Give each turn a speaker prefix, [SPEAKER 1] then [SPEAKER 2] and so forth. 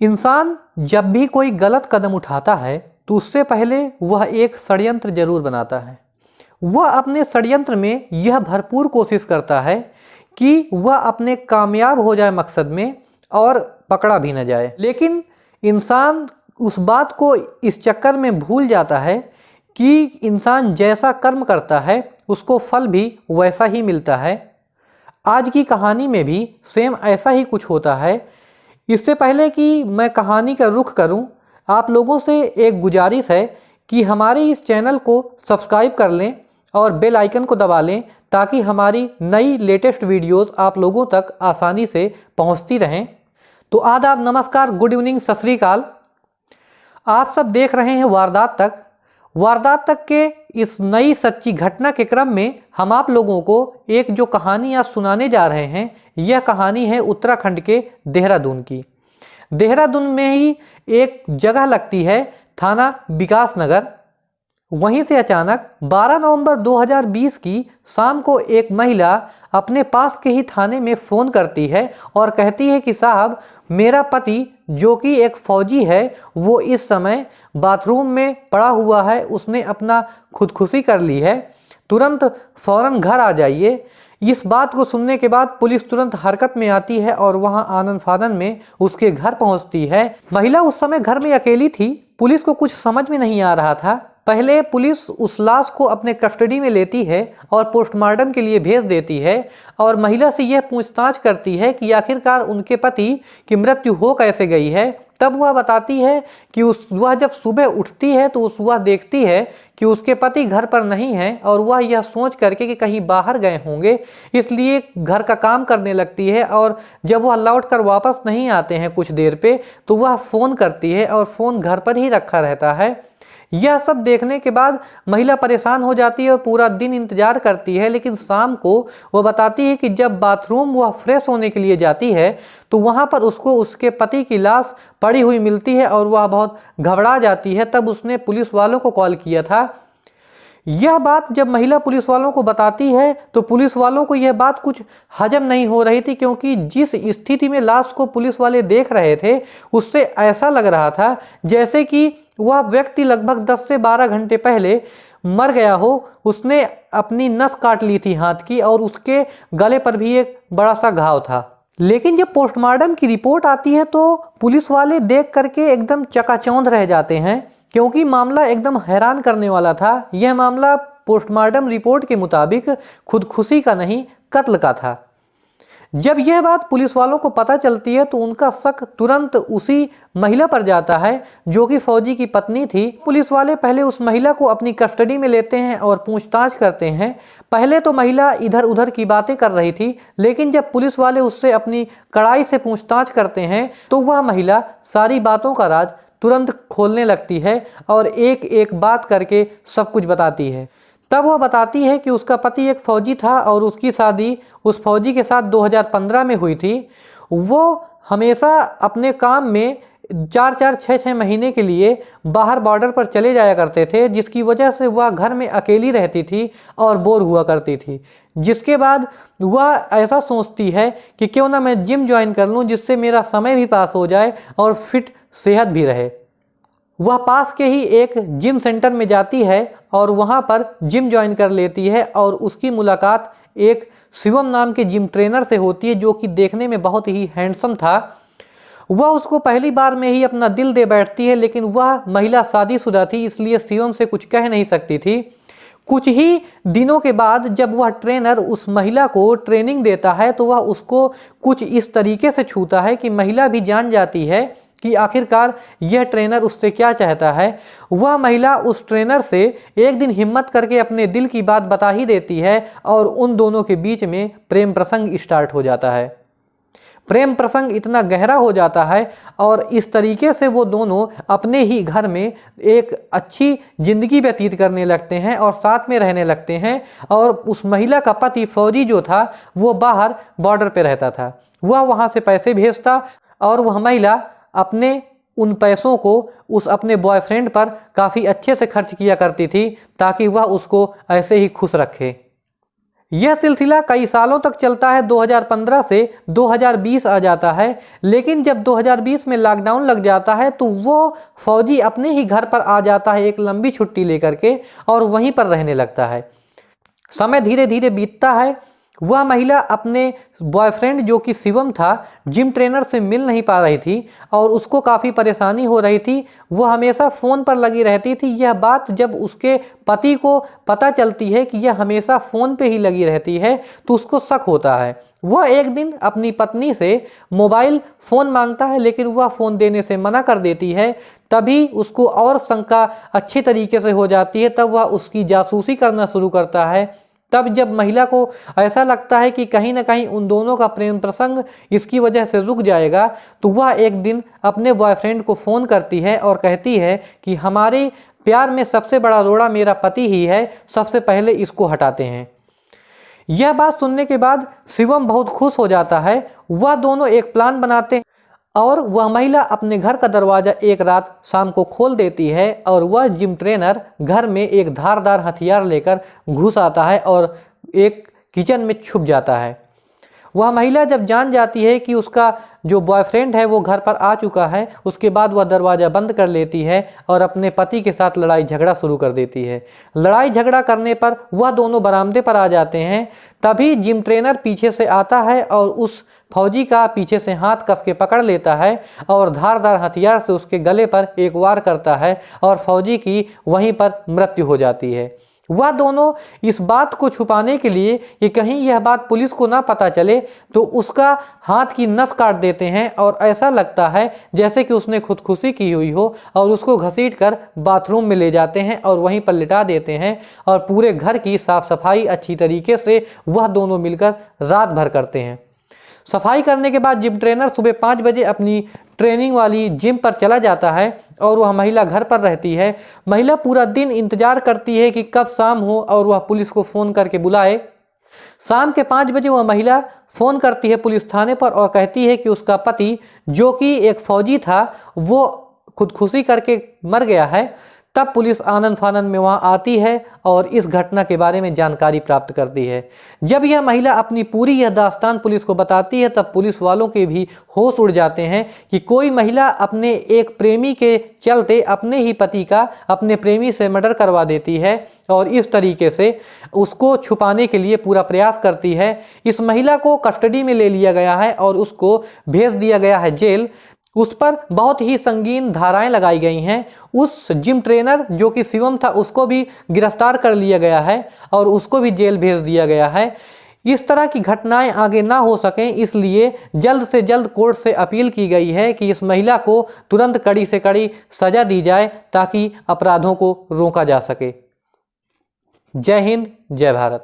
[SPEAKER 1] इंसान जब भी कोई गलत कदम उठाता है तो उससे पहले वह एक षड्यंत्र जरूर बनाता है। वह अपने षड्यंत्र में यह भरपूर कोशिश करता है कि वह अपने कामयाब हो जाए मकसद में और पकड़ा भी न जाए। लेकिन इंसान उस बात को इस चक्कर में भूल जाता है कि इंसान जैसा कर्म करता है उसको फल भी वैसा ही मिलता है। आज की कहानी में भी सेम ऐसा ही कुछ होता है। इससे पहले कि मैं कहानी का रुख करूं, आप लोगों से एक गुजारिश है कि हमारे इस चैनल को सब्सक्राइब कर लें और बेल आइकन को दबा लें ताकि हमारी नई लेटेस्ट वीडियोस आप लोगों तक आसानी से पहुंचती रहें। तो आदाब, नमस्कार, गुड इवनिंग, सत श्री अकाल। आप सब देख रहे हैं वारदात तक के इस नई सच्ची घटना के क्रम में हम आप लोगों को एक जो कहानी आज सुनाने जा रहे हैं, यह कहानी है उत्तराखंड के देहरादून की। देहरादून में ही एक जगह लगती है थाना विकास नगर। वहीं से अचानक 12 नवंबर 2020 की शाम को एक महिला अपने पास के ही थाने में फ़ोन करती है और कहती है कि साहब, मेरा पति जो कि एक फ़ौजी है वो इस समय बाथरूम में पड़ा हुआ है, उसने अपना खुदकुशी कर ली है, तुरंत फ़ौरन घर आ जाइए। इस बात को सुनने के बाद पुलिस तुरंत हरकत में आती है और वहां आनन फानन में उसके घर पहुंचती है। महिला उस समय घर में अकेली थी। पुलिस को कुछ समझ में नहीं आ रहा था। पहले पुलिस उस लाश को अपने कस्टडी में लेती है और पोस्टमार्टम के लिए भेज देती है और महिला से यह पूछताछ करती है कि आखिरकार उनके पति की मृत्यु हो कैसे गई है। तब वह बताती है कि वह जब सुबह उठती है तो वह देखती है कि उसके पति घर पर नहीं हैं और वह यह सोच करके कि कहीं बाहर गए होंगे, इसलिए घर का काम करने लगती है। और जब वह लौट कर वापस नहीं आते हैं कुछ देर पे, तो वह फ़ोन करती है और फ़ोन घर पर ही रखा रहता है। यह सब देखने के बाद महिला परेशान हो जाती है और पूरा दिन इंतजार करती है। लेकिन शाम को वह बताती है कि जब बाथरूम वह फ्रेश होने के लिए जाती है तो वहां पर उसको उसके पति की लाश पड़ी हुई मिलती है और वह बहुत घबरा जाती है। तब उसने पुलिस वालों को कॉल किया था। यह बात जब महिला पुलिस वालों को बताती है तो पुलिस वालों को यह बात कुछ हजम नहीं हो रही थी, क्योंकि जिस स्थिति में लाश को पुलिस वाले देख रहे थे उससे ऐसा लग रहा था जैसे कि वह व्यक्ति लगभग 10 से 12 घंटे पहले मर गया हो। उसने अपनी नस काट ली थी हाथ की और उसके गले पर भी एक बड़ा सा घाव था। लेकिन जब पोस्टमार्टम की रिपोर्ट आती है तो पुलिस वाले देख करके एकदम चकाचौंध रह जाते हैं, क्योंकि मामला एकदम हैरान करने वाला था। यह मामला पोस्टमार्टम रिपोर्ट के मुताबिक खुदकुशी का नहीं, कत्ल का था। जब यह बात पुलिस वालों को पता चलती है तो उनका शक तुरंत उसी महिला पर जाता है जो कि फौजी की पत्नी थी। पुलिस वाले पहले उस महिला को अपनी कस्टडी में लेते हैं और पूछताछ करते हैं। पहले तो महिला इधर उधर की बातें कर रही थी, लेकिन जब पुलिस वाले उससे अपनी कड़ाई से पूछताछ करते हैं तो वह महिला सारी बातों का राज तुरंत खोलने लगती है और एक एक बात करके सब कुछ बताती है। तब वह बताती है कि उसका पति एक फ़ौजी था और उसकी शादी उस फौजी के साथ 2015 में हुई थी। वो हमेशा अपने काम में 4-4, 6-6 महीने के लिए बाहर बॉर्डर पर चले जाया करते थे, जिसकी वजह से वह घर में अकेली रहती थी और बोर हुआ करती थी। जिसके बाद वह ऐसा सोचती है कि क्यों ना मैं जिम ज्वाइन कर लूँ, जिससे मेरा समय भी पास हो जाए और फिट सेहत भी रहे। वह पास के ही एक जिम सेंटर में जाती है और वहां पर जिम ज्वाइन कर लेती है और उसकी मुलाकात एक शिवम नाम के जिम ट्रेनर से होती है, जो कि देखने में बहुत ही हैंडसम था। वह उसको पहली बार में ही अपना दिल दे बैठती है, लेकिन वह महिला शादीशुदा थी, इसलिए शिवम से कुछ कह नहीं सकती थी। कुछ ही दिनों के बाद जब वह ट्रेनर उस महिला को ट्रेनिंग देता है तो वह उसको कुछ इस तरीके से छूता है कि महिला भी जान जाती है कि आखिरकार यह ट्रेनर उससे क्या चाहता है। वह महिला उस ट्रेनर से एक दिन हिम्मत करके अपने दिल की बात बता ही देती है और उन दोनों के बीच में प्रेम प्रसंग स्टार्ट हो जाता है। प्रेम प्रसंग इतना गहरा हो जाता है और इस तरीके से वो दोनों अपने ही घर में एक अच्छी जिंदगी व्यतीत करने लगते हैं और साथ में रहने लगते हैं। और उस महिला का पति फौजी जो था वो बाहर बॉर्डर पे रहता था। वह वहाँ से पैसे भेजता और वह महिला अपने उन पैसों को उस अपने बॉयफ्रेंड पर काफ़ी अच्छे से खर्च किया करती थी ताकि वह उसको ऐसे ही खुश रखे। यह सिलसिला कई सालों तक चलता है। 2015 से 2020 आ जाता है, लेकिन जब 2020 में लॉकडाउन लग जाता है तो वो फौजी अपने ही घर पर आ जाता है एक लंबी छुट्टी लेकर के, और वहीं पर रहने लगता है। समय धीरे धीरे बीतता है। वह महिला अपने बॉयफ्रेंड जो कि शिवम था, जिम ट्रेनर से मिल नहीं पा रही थी और उसको काफ़ी परेशानी हो रही थी। वह हमेशा फ़ोन पर लगी रहती थी। यह बात जब उसके पति को पता चलती है कि यह हमेशा फ़ोन पे ही लगी रहती है तो उसको शक होता है। वह एक दिन अपनी पत्नी से मोबाइल फ़ोन मांगता है, लेकिन वह फ़ोन देने से मना कर देती है। तभी उसको और शंका अच्छी तरीके से हो जाती है। तब वह उसकी जासूसी करना शुरू करता है। तब जब महिला को ऐसा लगता है कि कहीं ना कहीं उन दोनों का प्रेम प्रसंग इसकी वजह से रुक जाएगा, तो वह एक दिन अपने बॉयफ्रेंड को फ़ोन करती है और कहती है कि हमारे प्यार में सबसे बड़ा रोड़ा मेरा पति ही है, सबसे पहले इसको हटाते हैं। यह बात सुनने के बाद शिवम बहुत खुश हो जाता है। वह दोनों एक प्लान बनाते हैं और वह महिला अपने घर का दरवाज़ा एक रात शाम को खोल देती है और वह जिम ट्रेनर घर में एक धारदार हथियार लेकर घुस आता है और एक किचन में छुप जाता है। वह महिला जब जान जाती है कि उसका जो बॉयफ्रेंड है वो घर पर आ चुका है, उसके बाद वह दरवाज़ा बंद कर लेती है और अपने पति के साथ लड़ाई झगड़ा शुरू कर देती है। लड़ाई झगड़ा करने पर वह दोनों बरामदे पर आ जाते हैं। तभी जिम ट्रेनर पीछे से आता है और उस फौजी का पीछे से हाथ कस के पकड़ लेता है और धारदार हथियार से उसके गले पर एक वार करता है और फौजी की वहीं पर मृत्यु हो जाती है। वह दोनों इस बात को छुपाने के लिए कि कहीं यह बात पुलिस को ना पता चले तो उसका हाथ की नस काट देते हैं और ऐसा लगता है जैसे कि उसने खुदकुशी की हुई हो, और उसको घसीट कर बाथरूम में ले जाते हैं और वहीं पर लिटा देते हैं और पूरे घर की साफ सफाई अच्छी तरीके से वह दोनों मिलकर रात भर करते हैं। सफाई करने के बाद जिम ट्रेनर सुबह 5 बजे अपनी ट्रेनिंग वाली जिम पर चला जाता है और वह महिला घर पर रहती है। महिला पूरा दिन इंतजार करती है कि कब शाम हो और वह पुलिस को फ़ोन करके बुलाए। शाम के 5 बजे वह महिला फ़ोन करती है पुलिस थाने पर और कहती है कि उसका पति जो कि एक फ़ौजी था वो खुदकुशी करके मर गया है। तब पुलिस आनन फानन में वहां आती है और इस घटना के बारे में जानकारी प्राप्त करती है। जब यह महिला अपनी पूरी यह दास्तान पुलिस को बताती है तब पुलिस वालों के भी होश उड़ जाते हैं कि कोई महिला अपने एक प्रेमी के चलते अपने ही पति का अपने प्रेमी से मर्डर करवा देती है और इस तरीके से उसको छुपाने के लिए पूरा प्रयास करती है। इस महिला को कस्टडी में ले लिया गया है और उसको भेज दिया गया है जेल। उस पर बहुत ही संगीन धाराएं लगाई गई हैं। उस जिम ट्रेनर जो कि शिवम था उसको भी गिरफ्तार कर लिया गया है और उसको भी जेल भेज दिया गया है। इस तरह की घटनाएं आगे ना हो सकें इसलिए जल्द से जल्द कोर्ट से अपील की गई है कि इस महिला को तुरंत कड़ी से कड़ी सजा दी जाए ताकि अपराधों को रोका जा सके। जय हिंद, जय भारत।